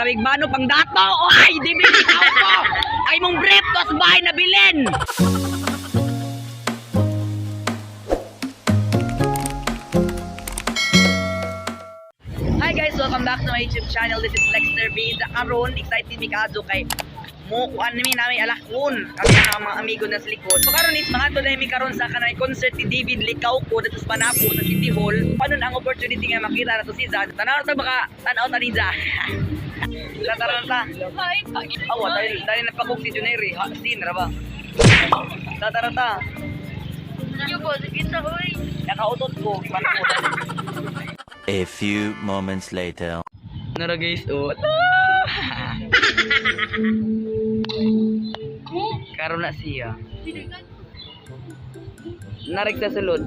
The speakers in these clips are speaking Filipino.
Kabigbano pang dato. Oy, di ba ikaw ko? Ay mong brief to sa bahay na bilin. Hi guys, welcome back to my YouTube channel. This is Lhexter V. Karon excited mi kaadto kay mo kuan namin alakon kami ang mga amigo na sa likod. So karon is mga to dahil mi karon sa kanay concert ni David Licauco dito sa Panapo sa City Hall. Paano ang opportunity nga makita na to si Zan? Tanaw ta baka tanaw ta ni Zan. Tara ta. Awa dahil napakog si Juneri. Sin ra ba? Tara ta. Yo po, kita hoy. Nakautot ko Panapo. A few moments later. Nara guys, oh. Karon na siya. Narik sa sulod.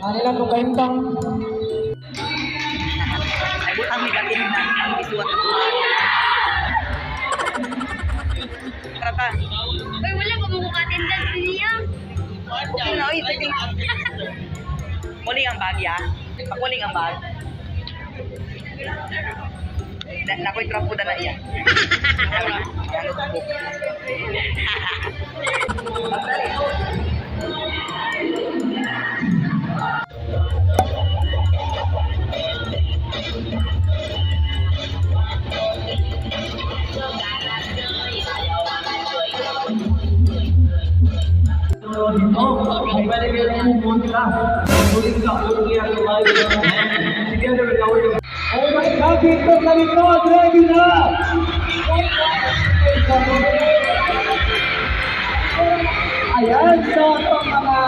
Ano lang kung kayong Ay butang ni katin ang isuwat ko. Trata. Ay, wala pa mo attendance niya. Okay na, oy, sige. Muling ang bag ya. Pakuling ang bag. Nakoy trapo na iya. ay balik yung humot ka. Huling ka, huling ka, together with our... Oh my God, dito sa likod, ready na! Ayan, so itong mga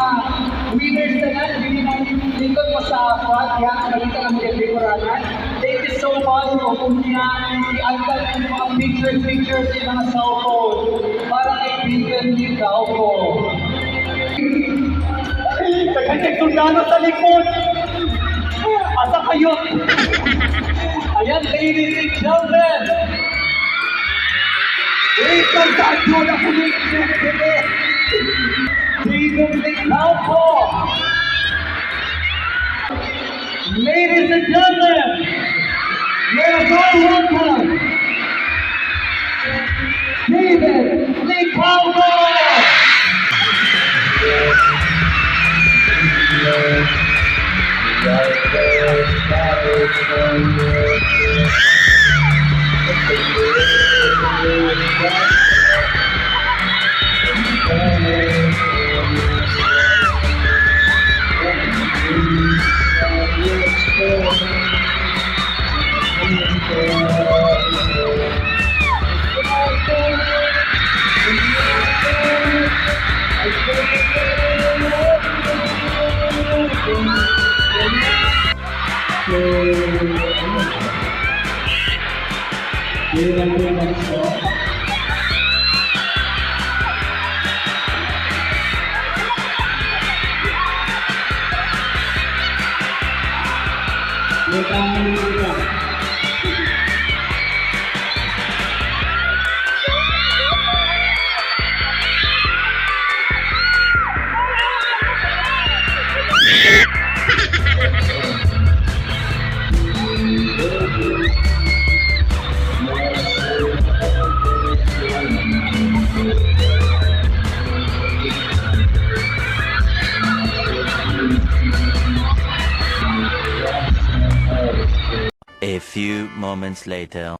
winners na lang, hindi namin likod mo sa akwat, yan, nakita lang yung dekoranan. Thank you so much po kung yan, i-agad yung mga pictures yung mga cellphone para kaibigan nito po. Nagkakit sundalo sa likod! Asa kayo? Ayan, ladies and gentlemen! Wait lang tayo na kulit yung bilis! David Licauco! Ladies and gentlemen! Let us all welcome David Licauco! A few moments later.